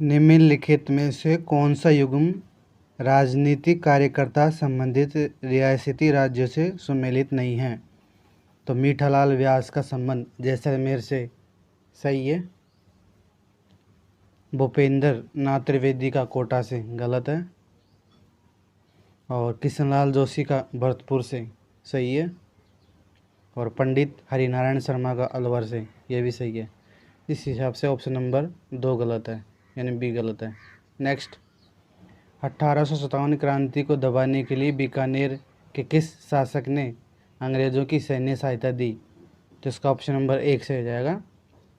निम्नलिखित में से कौन सा युग्म राजनीतिक कार्यकर्ता संबंधित रियासती राज्यों से सुमेलित नहीं है? तो मीठालाल व्यास का संबंध जैसलमेर से सही है। भूपेंद्र नाथ त्रिवेदी का कोटा से गलत है। और किशनलाल जोशी का भरतपुर से सही है। और पंडित हरिनारायण शर्मा का अलवर से ये भी सही है। इस हिसाब से ऑप्शन नंबर 2 गलत है, यानी बी गलत है। नेक्स्ट, 1857 क्रांति को दबाने के लिए बीकानेर के किस शासक ने अंग्रेज़ों की सैन्य सहायता दी? तो इसका ऑप्शन नंबर 1 से हो जाएगा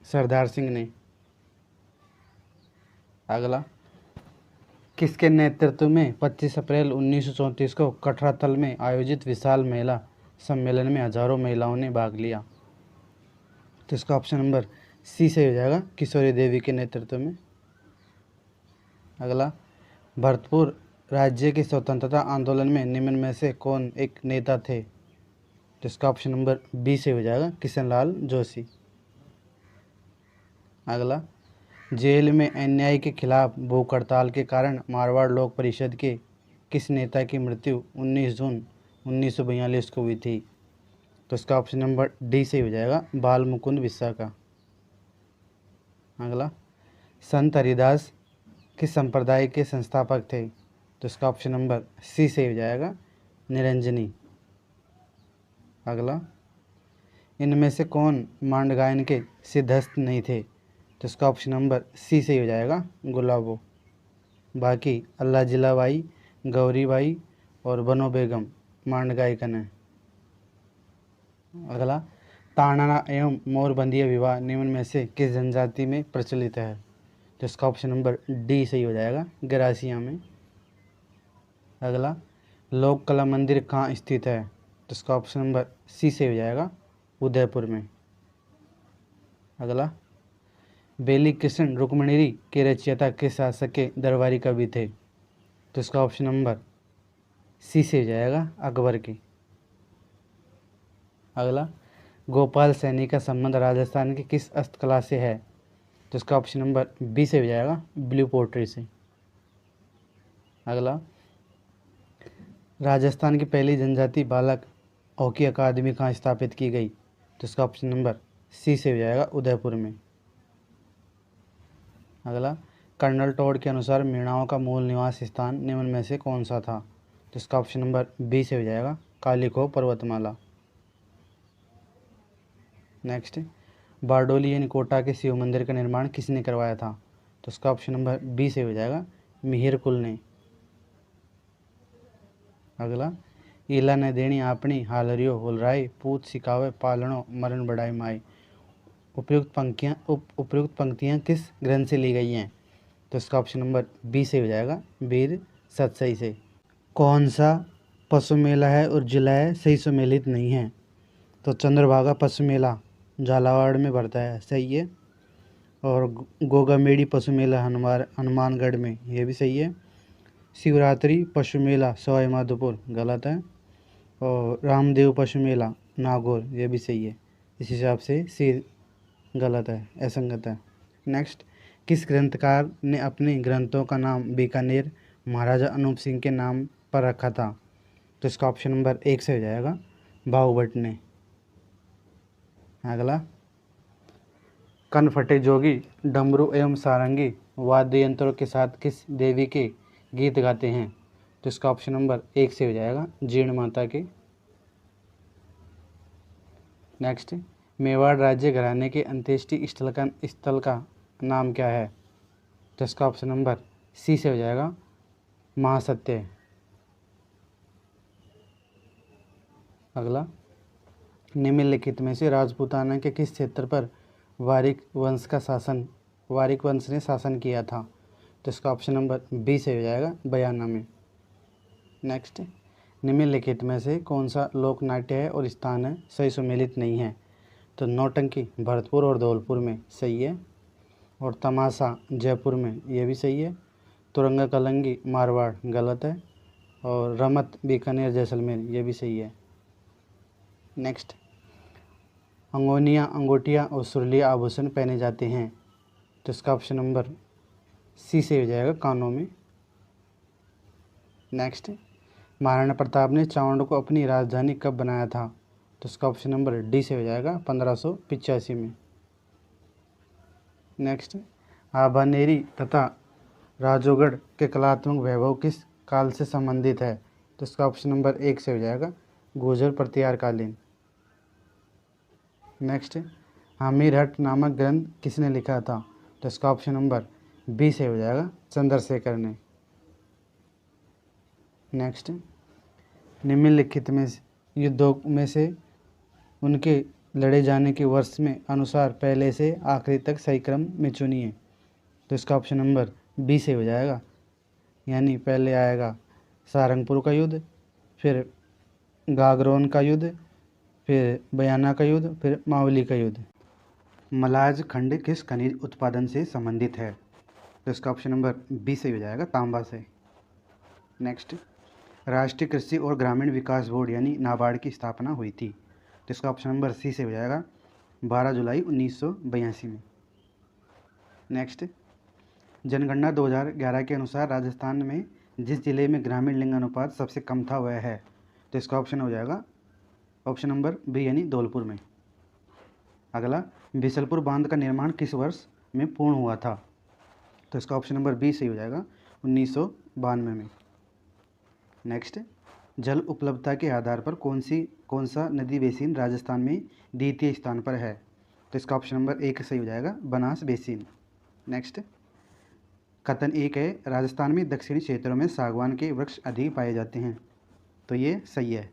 सरदार सिंह ने। अगला, किसके नेतृत्व में 25 अप्रैल 1934 को कटरातल में आयोजित विशाल महिला सम्मेलन में हजारों महिलाओं ने भाग लिया? तो इसका ऑप्शन नंबर सी से हो जाएगा किशोरी देवी के नेतृत्व में। अगला, भरतपुर राज्य के स्वतंत्रता आंदोलन में निम्न में से कौन एक नेता थे? तो इसका ऑप्शन नंबर बी से हो जाएगा किशनलाल जोशी। अगला, जेल में अन्याय के खिलाफ भूख हड़ताल के कारण मारवाड़ लोक परिषद के किस नेता की मृत्यु 19 जून 1942 को हुई थी? तो इसका ऑप्शन नंबर डी से हो जाएगा बाल मुकुंद बिस्सा का। अगला, संत हरिदास किस संप्रदाय के संस्थापक थे? तो इसका ऑप्शन नंबर सी से हो जाएगा निरंजनी। अगला, इनमें से कौन मांड गायन के सिद्धहस्त नहीं थे? तो इसका ऑप्शन नंबर सी से हो जाएगा गुलाबो। बाकी अल्लाह जिलाबाई, गौरीबाई और बनो बेगम मांड गायकन है। अगला, ताड़ना एवं मोरबंदिया विवाह निम्न में से किस जनजाति में प्रचलित है? तो इसका ऑप्शन नंबर डी सही हो जाएगा गरासिया में। अगला, लोक कला मंदिर कहाँ स्थित है? तो इसका ऑप्शन नंबर सी से हो जाएगा उदयपुर में। अगला, बेली कृष्ण रुक्मणी के रचयिता किस शासक के दरबारी कवि थे? तो इसका ऑप्शन नंबर सी से हो जाएगा अकबर की। अगला, गोपाल सैनी का संबंध राजस्थान की किस हस्तकला से है? तो इसका ऑप्शन नंबर बी से हो जाएगा ब्लू पोट्री से। अगला, राजस्थान की पहली जनजाति बालक हॉकी अकादमी कहाँ स्थापित की गई? तो इसका ऑप्शन नंबर सी से हो जाएगा उदयपुर में। अगला, कर्नल टोड के अनुसार मीणाओं का मूल निवास स्थान निम्न में से कौन सा था? तो इसका ऑप्शन नंबर बी से हो जाएगा कालीखो पर्वतमाला। नेक्स्ट, बारडोली यानी कोटा के शिव मंदिर का निर्माण किसने करवाया था? तो इसका ऑप्शन नंबर बी से हो जाएगा मिहिर कुल ने। अगला, ईला ने देनी आपनी हालरियो हुलराई पूत सिकावे पालनो मरण बढ़ाई माई उपयुक्त पंक्तियाँ किस ग्रंथ से ली गई हैं? तो इसका ऑप्शन नंबर बी से हो जाएगा वीर सतसई से। कौन सा पशु मेला है और जिला है सही सुमेलित नहीं है? तो चंद्रभागा पशु मेला झालावाड़ में भरता है, सही है। और गोगामेड़ी पशु मेला हनुमानगढ़ में, ये भी सही है। शिवरात्रि पशु मेला सवाई माधोपुर, गलत है। और रामदेव पशु मेला नागौर, ये भी सही है। इस हिसाब से सी गलत है, असंगत है। नेक्स्ट, किस ग्रंथकार ने अपने ग्रंथों का नाम बीकानेर महाराजा अनूप सिंह के नाम पर रखा था? तो इसका ऑप्शन नंबर 1 से हो जाएगा भाऊ भट्ट ने। अगला, कनफटे जोगी डमरू एवं सारंगी वाद्य यंत्रों के साथ किस देवी के गीत गाते हैं? तो इसका ऑप्शन नंबर 1 से हो जाएगा जीर्ण माता के। नेक्स्ट, मेवाड़ राज्य घराने के अंत्येष्टि स्थल का नाम क्या है? तो इसका ऑप्शन नंबर सी से हो जाएगा महासत्य। अगला, निम्नलिखित में से राजपूताना के किस क्षेत्र पर वारिक वंश ने शासन किया था? तो इसका ऑप्शन नंबर बी से हो जाएगा बयाना में। नेक्स्ट, निम्नलिखित में से कौन सा लोक नाट्य है और स्थान है सही सुमेलित नहीं है? तो नौटंकी भरतपुर और धौलपुर में, सही है। और तमाशा जयपुर में, ये भी सही है। तुरंगा कलंगी मारवाड़, गलत है। और रमत बीकानेर जैसलमेर, ये भी सही है। नेक्स्ट, अंगोनियाँ अंगूठियाँ और सुरलिया आभूषण पहने जाते हैं। तो इसका ऑप्शन नंबर सी से हो जाएगा कानों में। नेक्स्ट, महाराणा प्रताप ने चावंड को अपनी राजधानी कब बनाया था? तो इसका ऑप्शन नंबर डी से हो जाएगा 1585 में। नेक्स्ट, आभानेरी तथा राजोगढ़ के कलात्मक वैभव किस काल से संबंधित है? तो इसका ऑप्शन नंबर 1 से हो जाएगा गुर्जर प्रतिहार कालीन। नेक्स्ट, आमीरहट नामक ग्रंथ किसने लिखा था? तो इसका ऑप्शन नंबर बी से हो जाएगा चंद्रशेखर ने। नेक्स्ट, निम्नलिखित में युद्धों में से उनके लड़े जाने के वर्ष में अनुसार पहले से आखिरी तक सही क्रम में चुनिए। तो इसका ऑप्शन नंबर बी से हो जाएगा, यानी पहले आएगा सारंगपुर का युद्ध, फिर गागरोन का युद्ध, फिर बयाना का युद्ध, फिर मावली का युद्ध। मलाज खंड किस खनिज उत्पादन से संबंधित है? तो इसका ऑप्शन नंबर बी से हो जाएगा तांबा से। नेक्स्ट, राष्ट्रीय कृषि और ग्रामीण विकास बोर्ड यानी नाबार्ड की स्थापना हुई थी। तो इसका ऑप्शन नंबर सी से हो जाएगा 12 जुलाई 1982 में। नेक्स्ट, जनगणना 2011 के अनुसार राजस्थान में जिस जिले में ग्रामीण लिंग अनुपात सबसे कम था वह है। तो इसका ऑप्शन हो जाएगा ऑप्शन नंबर बी यानी धौलपुर में। अगला, बिसलपुर बांध का निर्माण किस वर्ष में पूर्ण हुआ था? तो इसका ऑप्शन नंबर बी सही हो जाएगा 1992 में। नेक्स्ट, जल उपलब्धता के आधार पर कौन सा नदी बेसिन राजस्थान में द्वितीय स्थान पर है? तो इसका ऑप्शन नंबर 1 सही हो जाएगा बनास बेसिन। नेक्स्ट, कथन 1 है राजस्थान में दक्षिणी क्षेत्रों में सागवान के वृक्ष अधिक पाए जाते हैं। तो ये सही है,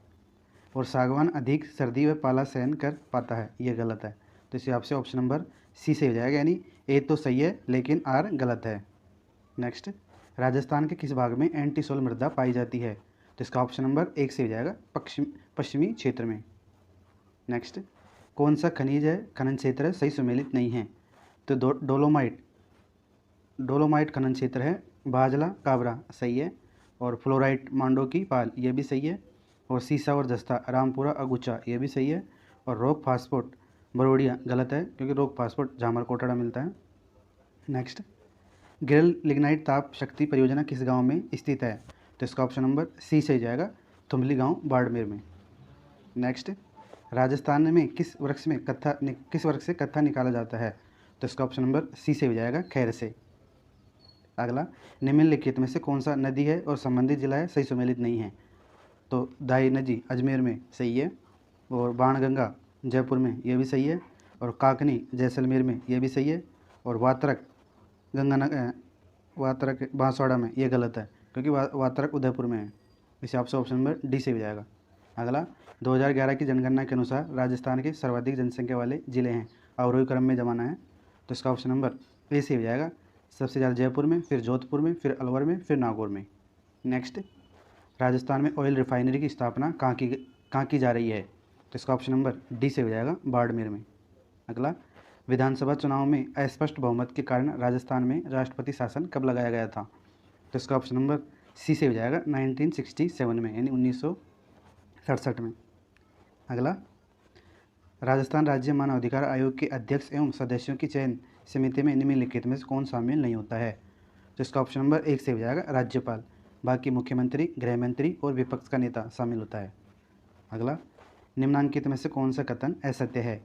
और सागवान अधिक सर्दी व पाला सहन कर पाता है, ये गलत है। तो इस हिसाब से ऑप्शन नंबर सी से हो जाएगा, यानी ए तो सही है लेकिन आर गलत है। नेक्स्ट, राजस्थान के किस भाग में एंटीसोल मृदा पाई जाती है? तो इसका ऑप्शन नंबर 1 से हो जाएगा पश्चिमी क्षेत्र में। नेक्स्ट, कौन सा खनिज है खनन क्षेत्र सही सुमेलित नहीं है? तो डोलोमाइट खनन क्षेत्र है बाजला काबरा, सही है। और फ्लोराइट मांडो की पाल, ये भी सही है। और सीसा और जस्ता रामपुरा अगुचा, ये भी सही है। और रॉक फास्फोट बरोडिया गलत है, क्योंकि रॉक फास्फोट जामर कोटड़ा मिलता है। नेक्स्ट, गिरल लिग्नाइट ताप शक्ति परियोजना किस गांव में स्थित है? तो इसका ऑप्शन नंबर सी से जाएगा थुमली गांव बाड़मेर में। नेक्स्ट, राजस्थान में किस वृक्ष से कत्था निकाला जाता है? तो इसका ऑप्शन नंबर सी से हो जाएगा खैर से। अगला, निम्नलिखित में से कौन सा नदी है और संबंधित जिला है सही सुमेलित नहीं है? तो दाई नदी अजमेर में सही है, और बाणगंगा जयपुर में ये भी सही है, और काकनी जैसलमेर में ये भी सही है, और वात्रक बांसवाड़ा में ये गलत है, क्योंकि वात्रक उदयपुर में है। इस हिसाब से ऑप्शन नंबर डी से हो जाएगा। अगला, 2011 की जनगणना के अनुसार राजस्थान के सर्वाधिक जनसंख्या वाले जिले हैं, अवरोही क्रम में जमाना है। तो इसका ऑप्शन नंबर ए से हो जाएगा, सबसे ज़्यादा जयपुर में, फिर जोधपुर में, फिर अलवर में, फिर नागौर में। नेक्स्ट, राजस्थान में ऑयल रिफाइनरी की स्थापना कहाँ की जा रही है? तो इसका ऑप्शन नंबर डी से हो जाएगा बाड़मेर में। अगला, विधानसभा चुनाव में अस्पष्ट बहुमत के कारण राजस्थान में राष्ट्रपति शासन कब लगाया गया था? तो इसका ऑप्शन नंबर सी से हो जाएगा 1967 में, यानी 1967 में। अगला, राजस्थान राज्य मानव अधिकार आयोग के अध्यक्ष एवं सदस्यों की चयन समिति में निम्नलिखित में से कौन शामिल नहीं होता है? तो इसका ऑप्शन नंबर 1 से हो जाएगा राज्यपाल, बाकी मुख्यमंत्री, गृह मंत्री और विपक्ष का नेता शामिल होता है। अगला, निम्नांकित में से कौन सा कथन असत्य है?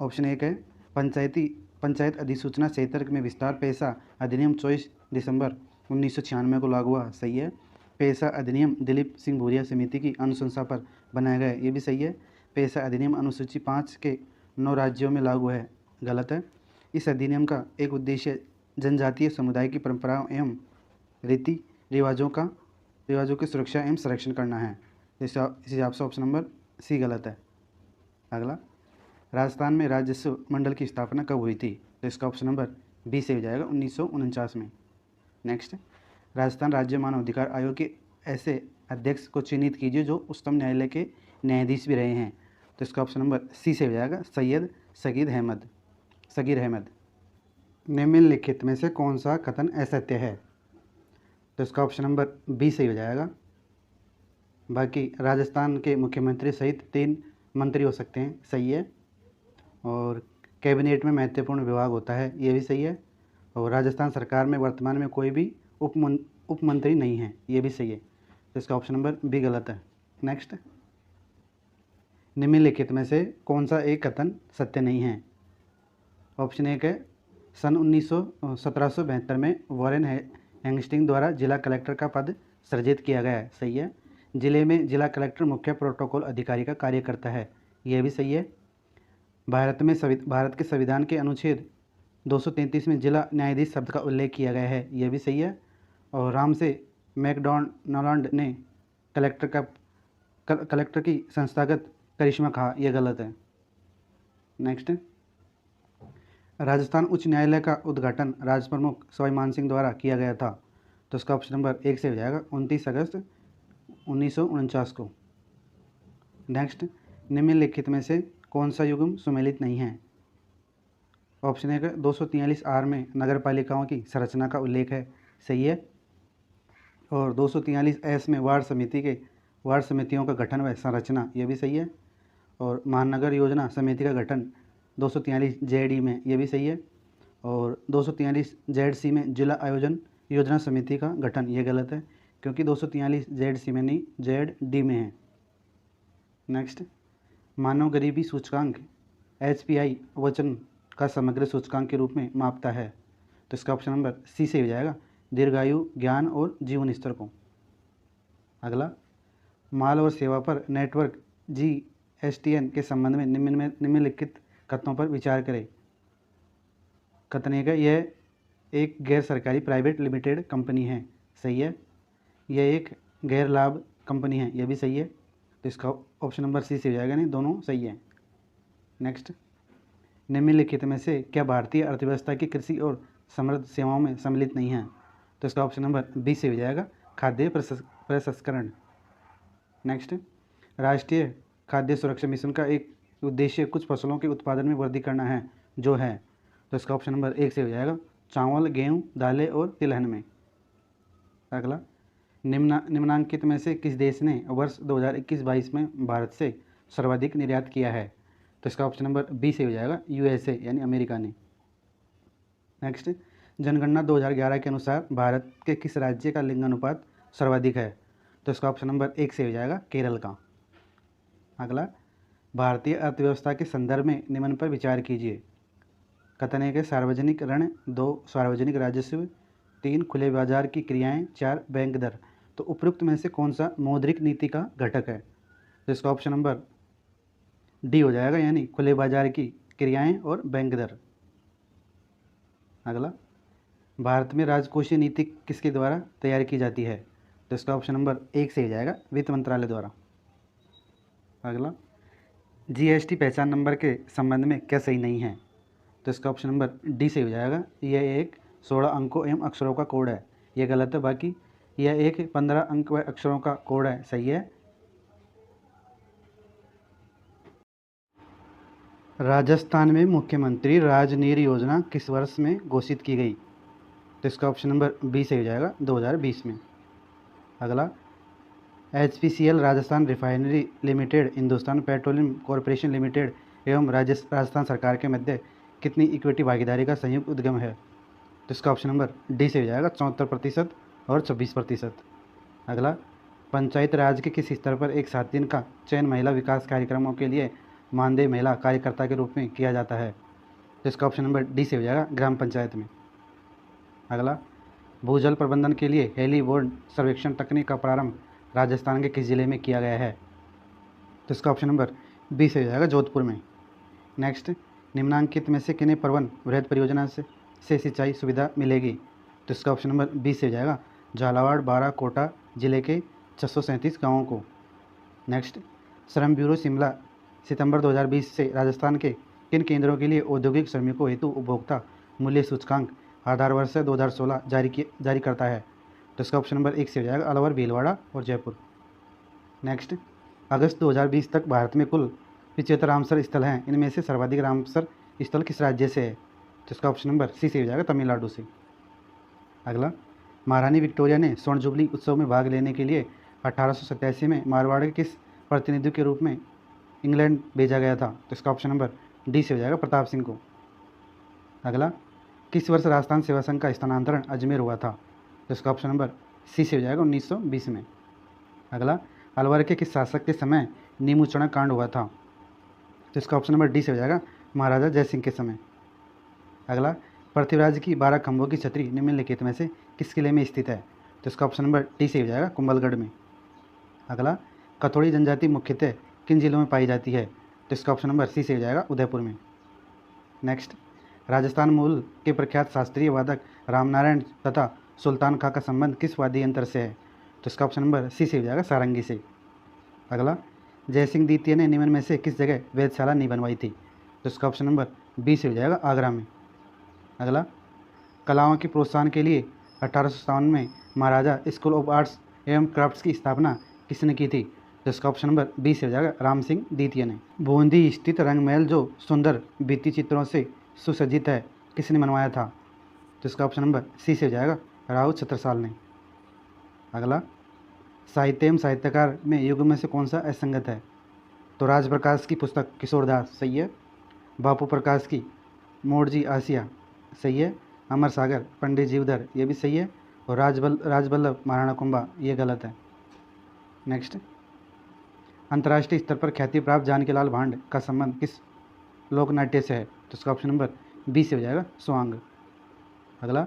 ऑप्शन 1 है पंचायत अधिसूचना क्षेत्र में विस्तार पेशा अधिनियम 24 दिसंबर 1996 को लागू हुआ, सही है। पेशा अधिनियम दिलीप सिंह भूरिया समिति की अनुशंसा पर बनाया गया, ये भी सही है। पेशा अधिनियम अनुसूची 5 के 9 राज्यों में लागू है, गलत है। इस अधिनियम का एक उद्देश्य जनजातीय समुदाय की परंपराओं एवं रीति रिवाजों की सुरक्षा एवं संरक्षण करना है। इस हिसाब से ऑप्शन नंबर सी गलत है। अगला, राजस्थान में राजस्व मंडल की स्थापना कब हुई थी? तो इसका ऑप्शन नंबर बी से हो जाएगा 1949 में। नेक्स्ट, राजस्थान राज्य मानव अधिकार आयोग के ऐसे अध्यक्ष को चिन्हित कीजिए जो उच्चतम न्यायालय के न्यायाधीश भी रहे हैं। तो इसका ऑप्शन नंबर सी से हो जाएगा सैयद सगीर अहमद। निम्नलिखित में से कौन सा कथन असत्य है? तो इसका ऑप्शन नंबर बी से हो जाएगा, बाकी राजस्थान के मुख्यमंत्री सहित 3 मंत्री हो सकते हैं, सही है। और कैबिनेट में महत्वपूर्ण विभाग होता है, ये भी सही है। और राजस्थान सरकार में वर्तमान में कोई भी उप मंत्री नहीं है, ये भी सही है। तो इसका ऑप्शन नंबर बी गलत है। नेक्स्ट, निम्नलिखित में से कौन सा एक कथन सत्य नहीं है? ऑप्शन एक है सन 1772 में वॉरेन हेस्टिंग्स द्वारा जिला कलेक्टर का पद सृजित किया गया है, सही है। जिले में जिला कलेक्टर मुख्य प्रोटोकॉल अधिकारी का कार्य करता है, यह भी सही है। भारत के संविधान के अनुच्छेद 233 में जिला न्यायाधीश शब्द का उल्लेख किया गया है, यह भी सही है। और राम से मैकडॉनल्ड ने कलेक्टर की संस्थागत करिश्मा कहा, यह गलत है। नेक्स्ट, राजस्थान उच्च न्यायालय का उद्घाटन राज प्रमुख सवाई मान सिंह द्वारा किया गया था, तो इसका ऑप्शन नंबर एक से हो जाएगा 29 अगस्त 1949 को। नेक्स्ट, निम्नलिखित में से कौन सा युग्म सुमेलित नहीं है? ऑप्शन एक 243 आर में नगर पालिकाओं की संरचना का उल्लेख है, सही है। और 243 एस में वार्ड समितियों का गठन व संरचना, यह भी सही है। और महानगर योजना समिति का गठन 243 जेडी में, यह भी सही है। और 243 जेड सी में जिला आयोजन योजना समिति का गठन, यह गलत है क्योंकि 243 जेड सी में नहीं, जेड डी में है। नेक्स्ट, मानव गरीबी सूचकांक HPI वचन का समग्र सूचकांक के रूप में मापता है, तो इसका ऑप्शन नंबर सी से हो जाएगा, दीर्घायु, ज्ञान और जीवन स्तर को। अगला, माल और सेवा पर नेटवर्क GSTN के संबंध में निम्नलिखित कथनों पर विचार करें। कथन एक है, यह एक गैर सरकारी प्राइवेट लिमिटेड कंपनी है, सही है। यह एक गैर लाभ कंपनी है, यह भी सही है। तो इसका ऑप्शन नंबर सी से हो जाएगा, नहीं, दोनों सही है। नेक्स्ट, निम्नलिखित में से क्या भारतीय अर्थव्यवस्था की कृषि और समृद्ध सेवाओं में सम्मिलित नहीं है? तो इसका ऑप्शन नंबर बी से हो जाएगा, खाद्य प्रसंस्करण। नेक्स्ट, राष्ट्रीय खाद्य सुरक्षा मिशन का एक उद्देश्य कुछ फसलों के उत्पादन में वृद्धि करना है, जो है, तो इसका ऑप्शन नंबर एक से हो जाएगा, चावल, गेहूँ, दालें और तिलहन में। अगला, निम्नांकित में से किस देश ने वर्ष 2021-22 में भारत से सर्वाधिक निर्यात किया है? तो इसका ऑप्शन नंबर बी से हो जाएगा, USA यानी अमेरिका ने। नेक्स्ट, जनगणना 2011 के अनुसार भारत के किस राज्य का लिंगानुपात सर्वाधिक है? तो इसका ऑप्शन नंबर एक से हो जाएगा, केरल का। अगला, भारतीय अर्थव्यवस्था के संदर्भ में निम्न पर विचार कीजिए। कथन एक है, सार्वजनिक ऋण, 2 सार्वजनिक राजस्व, 3 खुले बाजार की क्रियाएं, 4 बैंक दर। तो उपयुक्त में से कौन सा मौद्रिक नीति का घटक है? तो इसका ऑप्शन नंबर डी हो जाएगा, यानी खुले बाजार की क्रियाएं और बैंक दर। अगला, भारत में राजकोषीय नीति किसके द्वारा तैयार की जाती है? तो इसका ऑप्शन नंबर एक से हो जाएगा, वित्त मंत्रालय द्वारा। अगला, GST पहचान नंबर के संबंध में क्या सही नहीं है? तो इसका ऑप्शन नंबर डी से हो जाएगा, यह एक 16 अंकों एवं अक्षरों का कोड है, यह गलत है। बाकी यह एक 15 अंक व अक्षरों का कोड है, सही है। राजस्थान में मुख्यमंत्री राजनीर योजना किस वर्ष में घोषित की गई? तो इसका ऑप्शन नंबर बी से हो जाएगा, 2020 में। अगला, HPCL Rajasthan refinery limited, Hindustan petroleum corporation limited एवं राजस्थान सरकार के मध्य कितनी इक्विटी भागीदारी का संयुक्त उद्यम है? तो इसका ऑप्शन नंबर डी से हो जाएगा, 74% और 26%। अगला, पंचायत राज के किस स्तर पर एक 7 दिन का चयन महिला विकास कार्यक्रमों के लिए मानदेय महिला कार्यकर्ता के रूप में किया जाता है? तो इसका ऑप्शन नंबर डी से हो जाएगा, ग्राम पंचायत में। अगला, भूजल प्रबंधन के लिए हेलीबोर्ड सर्वेक्षण तकनीक का प्रारंभ राजस्थान के किस जिले में किया गया है? तो इसका ऑप्शन नंबर बी से हो जाएगा, जोधपुर में। नेक्स्ट, निम्नांकित में से किन्हें प्रवन वृहद परियोजना से सिंचाई सुविधा मिलेगी? तो इसका ऑप्शन नंबर बी से हो जाएगा, झालावाड़, बारां, कोटा जिले के 637 गाँवों को। नेक्स्ट, श्रम ब्यूरो शिमला सितंबर 2020 से राजस्थान के किन केंद्रों के लिए औद्योगिक श्रमिकों हेतु उपभोक्ता मूल्य सूचकांक आधार वर्ष 2016 जारी करता है? तो इसका ऑप्शन नंबर एक से हो जाएगा, अलवर, भीलवाड़ा और जयपुर। नेक्स्ट, अगस्त 2020 तक भारत में कुल 75 रामसर स्थल हैं, इनमें से सर्वाधिक रामसर स्थल किस राज्य से है? तो इसका ऑप्शन नंबर सी से हो जाएगा, तमिलनाडु से। अगला, महारानी विक्टोरिया ने स्वर्ण जुबली उत्सव में भाग लेने के लिए 1887 में मारवाड़ के किस प्रतिनिधि के रूप में इंग्लैंड भेजा गया था? तो इसका ऑप्शन नंबर डी से हो जाएगा, प्रताप सिंह को। अगला, किस वर्ष राजस्थान सेवा संघ का स्थानांतरण अजमेर हुआ था? तो इसका ऑप्शन नंबर सी से हो जाएगा 1920 में। अगला, अलवर के किस शासक के समय नीमूचना कांड हुआ था? तो इसका ऑप्शन नंबर डी से हो जाएगा महाराजा जयसिंह के समय। अगला, पृथ्वीराज की 12 खंभों की छतरी निम्नलिखित में से किस किले में स्थित है? तो इसका ऑप्शन नंबर डी से हो जाएगा कुंभलगढ़ में। अगला, कथोड़ी जनजाति मुख्यतः किन जिलों में पाई जाती है? तो इसका ऑप्शन नंबर सी से हो जाएगा उदयपुर में। नेक्स्ट, राजस्थान मूल के प्रख्यात शास्त्रीय वादक रामनारायण तथा सुल्तान खां का संबंध किस वाद्य यंत्र से है? तो इसका ऑप्शन नंबर सी से हो जाएगा सारंगी से। अगला, जयसिंह द्वितीय ने निम्न में से किस जगह वेधशाला नहीं बनवाई थी? तो इसका ऑप्शन नंबर बी से हो जाएगा आगरा में। अगला, कलाओं के प्रोत्साहन के लिए 1857 में महाराजा स्कूल ऑफ आर्ट्स एवं क्राफ्ट्स की स्थापना किसने की थी? तो इसका ऑप्शन नंबर बी से हो जाएगा राम सिंह द्वितीय ने। बूंदी स्थित रंगमहल जो सुंदर भित्ति चित्रों से सुसज्जित है, किसने बनवाया था? तो इसका ऑप्शन नंबर सी से हो जाएगा राव छत्रसाल ने। अगला, साहित्य एवं साहित्यकार में युग में से कौन सा असंगत है? तो राजप्रकाश की पुस्तक किशोरदास सही है, बापू प्रकाश की मोड़जी आसिया सही है, अमर सागर पंडित जीवधर ये भी सही है, और राजवल्लभ महाराणा कुंभा ये गलत है। नेक्स्ट, अंतर्राष्ट्रीय स्तर पर ख्याति प्राप्त जानकीलाल भांड का संबंध किस लोकनाट्य से है? तो इसका ऑप्शन नंबर बी से हो जाएगा स्वांग। अगला,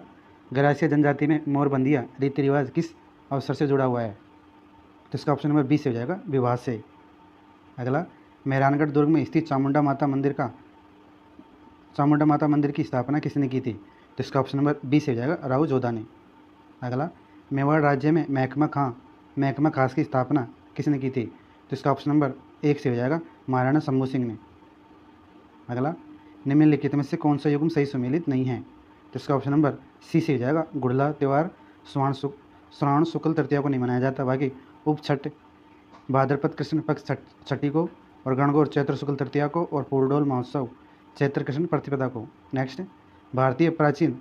गरासिया जनजाति में मोरबंदिया रीति रिवाज किस अवसर से जुड़ा हुआ है? तो इसका ऑप्शन नंबर बी से हो जाएगा विवाह से। अगला, मेहरानगढ़ दुर्ग में स्थित चामुंडा माता मंदिर की स्थापना किसने की थी? तो इसका ऑप्शन नंबर बी से हो जाएगा राव जोधा ने। अगला, मेवाड़ राज्य में महकमा खास की स्थापना किसने की थी? तो इसका ऑप्शन नंबर एक से हो जाएगा महाराणा शंभू सिंह ने। अगला, निम्नलिखित में से कौन सा युग्म सही सुमेलित नहीं है? तो इसका ऑप्शन नंबर सी से हो जाएगा गुड़ला त्यौहार श्रावण शुक्ल तृतीया को नहीं मनाया जाता, बाकी उप छठ भाद्रपद कृष्ण पक्ष छठी को, और गणगौर चैत्र शुक्ल तृतीया को, और फूलडोल महोत्सव चैत्र कृष्ण प्रतिपदा को। नेक्स्ट, भारतीय प्राचीन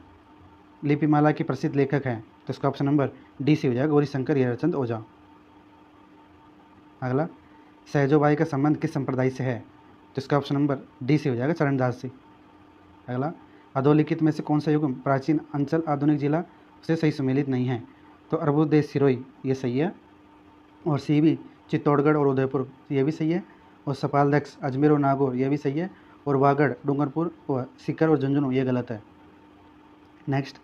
लिपिमाला के प्रसिद्ध लेखक हैं, तो इसका ऑप्शन नंबर डी से हो जाएगा गौरीशंकर हीराचंद ओझा। अगला, सहजोबाई का संबंध किस संप्रदाय से है? तो इसका ऑप्शन नंबर डी से हो जाएगा चरणदास से। अगला, अधोलिखित में से कौन सा युग्म प्राचीन अंचल आधुनिक जिला से सही सुमेलित नहीं है? तो अर्बुदेश सिरोही ये सही है, और सी भी चित्तौड़गढ़ और उदयपुर ये भी सही है, और सपालदक्ष अजमेर और नागौर ये भी सही है, और वागड़ डूंगरपुर और सीकर और झुंझुनू ये गलत है। नेक्स्ट,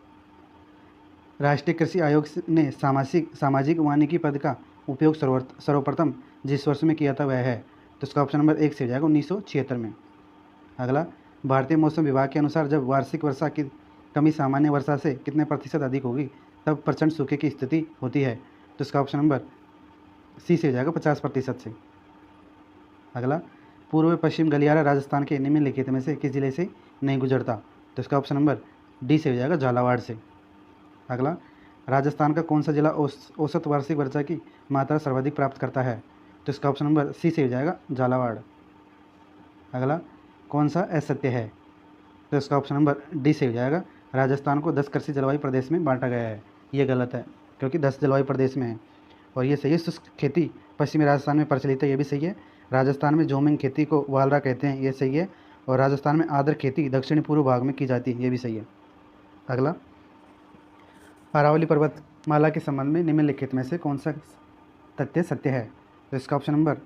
राष्ट्रीय कृषि आयोग ने सामाजिक वानिकी पद का उपयोग सर्वप्रथम जिस वर्ष में किया था वह है? तो इसका ऑप्शन नंबर एक से हो जाएगा 1976 में। अगला, भारतीय मौसम विभाग के अनुसार जब वार्षिक वर्षा की कमी सामान्य वर्षा से कितने प्रतिशत अधिक होगी तब प्रचंड सूखे की स्थिति होती है? तो इसका ऑप्शन नंबर सी से हो जाएगा 50% से। अगला, पूर्व पश्चिम गलियारा राजस्थान के निम्नलिखित में से किस जिले से नहीं गुजरता? तो इसका ऑप्शन नंबर डी से हो जाएगा झालावाड़ से। अगला, राजस्थान का कौन सा जिला औसत वार्षिक वर्षा की मात्रा सर्वाधिक प्राप्त करता है? तो इसका ऑप्शन नंबर सी से हो जाएगा झालावाड़। अगला, कौन सा असत्य है? तो इसका ऑप्शन नंबर डी से हो जाएगा राजस्थान को 10 कृषि जलवायु प्रदेश में बांटा गया है, ये गलत है क्योंकि 10 जलवायु प्रदेश में है। और ये सही है, शुष्क खेती पश्चिमी राजस्थान में प्रचलित है, ये भी सही है। राजस्थान में जोमिंग खेती को वालरा कहते हैं, ये सही है। और राजस्थान में आर्द्र खेती दक्षिणी पूर्व भाग में की जाती है, ये भी सही है। अगला, अरावली पर्वतमाला के संबंध में निम्नलिखित में से कौन सा तथ्य सत्य है? तो इसका ऑप्शन नंबर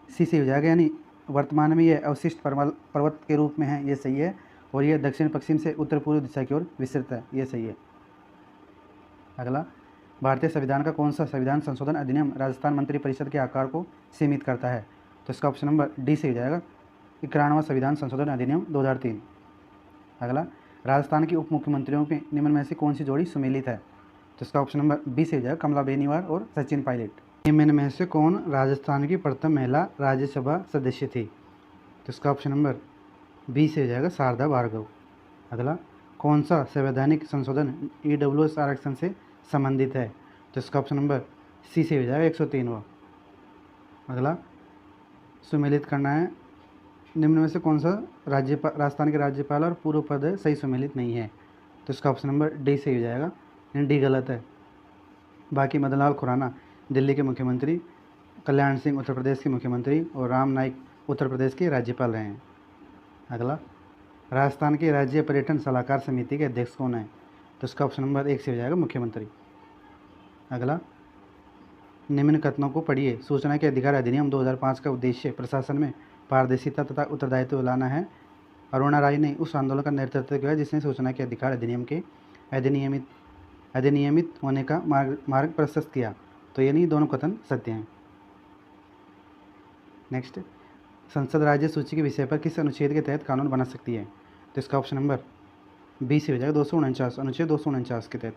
सी से हो जाएगा, यानी वर्तमान में ये अवशिष्ट पर्वत के रूप में है, ये सही है। और ये दक्षिण पश्चिम से उत्तर पूर्व दिशा की ओर विस्तृत है, ये सही है। अगला, भारतीय संविधान का कौन सा संविधान संशोधन अधिनियम राजस्थान मंत्रिपरिषद के आकार को सीमित करता है? तो इसका ऑप्शन नंबर डी से हो जाएगा 91वां संविधान संशोधन अधिनियम 2003। अगला, राजस्थान के उप मुख्यमंत्रियों में निम्न में से कौन सी जोड़ी सुमेलित है? तो इसका ऑप्शन नंबर बी से हो जाएगा कमला बेनीवाल और सचिन पायलट। निम्न में से कौन राजस्थान की प्रथम महिला राज्यसभा सदस्य थी? तो इसका ऑप्शन नंबर बी से हो जाएगा शारदा भार्गव। अगला, कौन सा संवैधानिक संशोधन EWS आरक्षण से संबंधित है? तो इसका ऑप्शन नंबर सी से हो जाएगा 103वां। अगला, सुमेलित करना है, निम्न में से कौन सा राजस्थान के राज्यपाल और पूर्व पद सही सुमेलित नहीं है? तो इसका ऑप्शन नंबर डी से हो जाएगा, डी गलत है। बाकी मदनलाल खुराना दिल्ली के मुख्यमंत्री, कल्याण सिंह उत्तर प्रदेश के मुख्यमंत्री और राम नाईक उत्तर प्रदेश के राज्यपाल रहे हैं। अगला, राजस्थान के राज्य पर्यटन सलाहकार समिति के अध्यक्ष कौन है? तो इसका ऑप्शन नंबर 1 से हो जाएगा मुख्यमंत्री। अगला, निम्न कथनों को पढ़िए। सूचना के अधिकार अधिनियम 2005 का उद्देश्य प्रशासन में पारदर्शिता तथा उत्तरदायित्व लाना है। अरुणा राय ने उस आंदोलन का नेतृत्व किया जिसने सूचना के अधिकार अधिनियम के अधिनियमित होने का मार्ग प्रशस्त किया। तो ये नहीं, दोनों कथन सत्य हैं। नेक्स्ट, संसद राज्य सूची के विषय पर किस अनुच्छेद के तहत कानून बना सकती है? तो इसका ऑप्शन नंबर 20 से हो जाएगा 249, अनुच्छेद 249 के तहत।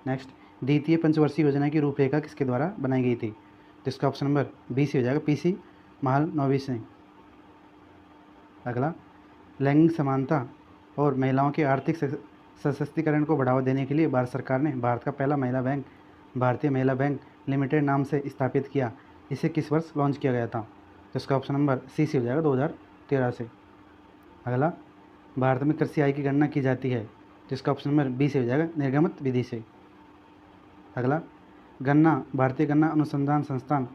नेक्स्ट, द्वितीय पंचवर्षीय योजना की रूपरेखा किसके द्वारा बनाई गई थी? तो इसका ऑप्शन नंबर 20 से हो जाएगा पीसी महालनोबिस ने। अगला, लैंगिक समानता और महिलाओं के आर्थिक सशक्तिकरण को बढ़ावा देने के लिए भारत सरकार ने भारत का पहला महिला बैंक भारतीय महिला बैंक लिमिटेड नाम से स्थापित किया। इसे किस वर्ष लॉन्च किया गया था? तो इसका ऑप्शन नंबर सी से हो जाएगा 2013 से। अगला, भारत में कृषि आय की गणना की जाती है। तो इसका ऑप्शन नंबर बी से हो जाएगा निर्गमित विधि से। अगला, भारतीय गन्ना अनुसंधान संस्थान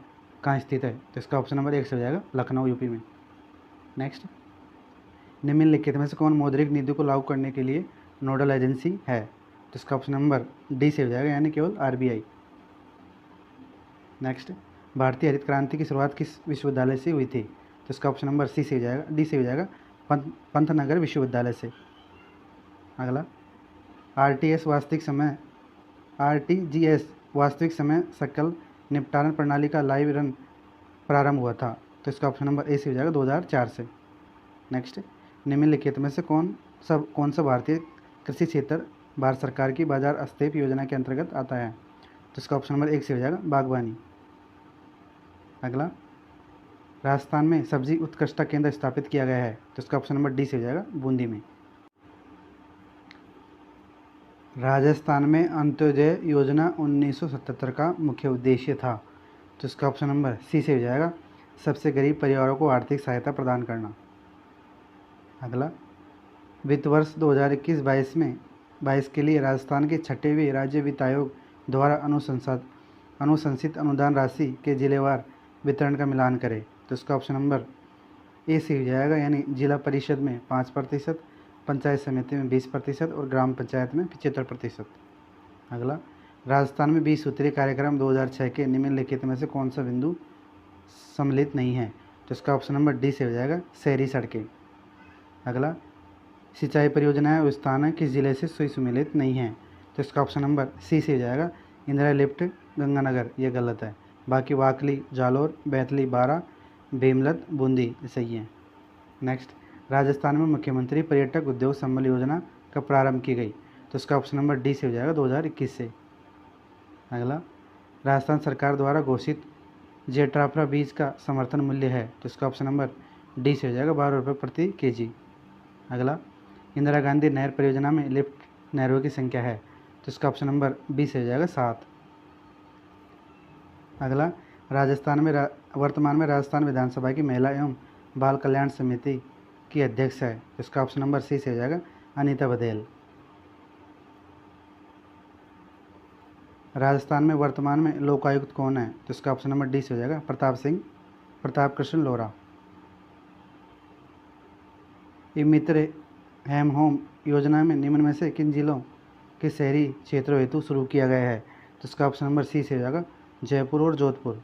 कहाँ स्थित है? तो इसका ऑप्शन नंबर 1 से हो जाएगा लखनऊ, यूपी में। नेक्स्ट, निम्नलिखित में से कौन मौद्रिक नीति को लागू करने के लिए नोडल एजेंसी है? तो इसका ऑप्शन नंबर डी से हो जाएगा, यानी केवल आरबीआई। नेक्स्ट, भारतीय हरित क्रांति की शुरुआत किस विश्वविद्यालय से हुई थी? तो इसका ऑप्शन नंबर सी से हो जाएगा, डी से हो जाएगा पंतनगर विश्वविद्यालय से। अगला, आरटीजीएस वास्तविक समय सकल निपटान प्रणाली का लाइव रन प्रारंभ हुआ था। तो इसका ऑप्शन नंबर ए से हो जाएगा 2004 से। नेक्स्ट, निम्नलिखित में से कौन सा भारतीय कृषि क्षेत्र भारत सरकार की बाजार अस्तेप योजना के अंतर्गत आता है? तो इसका ऑप्शन नंबर 1 से हो जाएगा बागवानी। अगला, राजस्थान में सब्जी उत्कृष्टता केंद्र स्थापित किया गया है। तो इसका ऑप्शन नंबर डी से हो जाएगा बूंदी में। राजस्थान में अंत्योदय योजना 1977 का मुख्य उद्देश्य था। तो इसका ऑप्शन नंबर सी से हो जाएगा सबसे गरीब परिवारों को आर्थिक सहायता प्रदान करना। अगला, वित्त वर्ष 2021-22 के लिए राजस्थान के 6वें राज्य वित्त आयोग द्वारा अनुशंसित अनुदान राशि के जिलेवार वितरण का मिलान करें। तो इसका ऑप्शन नंबर ए से हो जाएगा, यानी जिला परिषद में 5%, पंचायत समिति में 20% और ग्राम पंचायत में 75%। अगला, राजस्थान में 20 सूत्रीय कार्यक्रम 2006 के निम्नलिखित में से कौन सा बिंदु सम्मिलित नहीं है? तो इसका ऑप्शन नंबर डी से हो जाएगा शहरी सड़कें। अगला, सिंचाई परियोजनाएं और स्थान किस जिले से सुमेलित नहीं हैं? तो इसका ऑप्शन नंबर सी से हो जाएगा इंदिरा लिफ्ट गंगानगर, ये गलत है। बाकी वाकली, जालोर, बैतली, बारा, भीमलत, बूंदी सही है। नेक्स्ट, राजस्थान में मुख्यमंत्री पर्यटक उद्योग संबल योजना कब प्रारंभ की गई? तो इसका ऑप्शन नंबर डी से हो जाएगा 2021 से। अगला, राजस्थान सरकार द्वारा घोषित जेट्राफा बीज का समर्थन मूल्य है। तो इसका ऑप्शन नंबर डी से हो जाएगा 12 रुपये प्रति केजी। अगला, इंदिरा गांधी नहर परियोजना में लिफ्ट नहरों की संख्या है। तो इसका ऑप्शन नंबर बी से हो जाएगा 7। अगला, वर्तमान में राजस्थान विधानसभा की महिला एवं बाल कल्याण समिति की अध्यक्ष है। तो इसका ऑप्शन नंबर सी से हो जाएगा अनीता बघेल। राजस्थान में वर्तमान में लोकायुक्त कौन है? तो इसका ऑप्शन नंबर डी से हो जाएगा प्रताप कृष्ण लोरा। मित्र हेम होम योजना में निम्न में से किन जिलों के शहरी क्षेत्रों हेतु शुरू किया गया है? तो इसका ऑप्शन नंबर सी से हो जाएगा जयपुर और जोधपुर।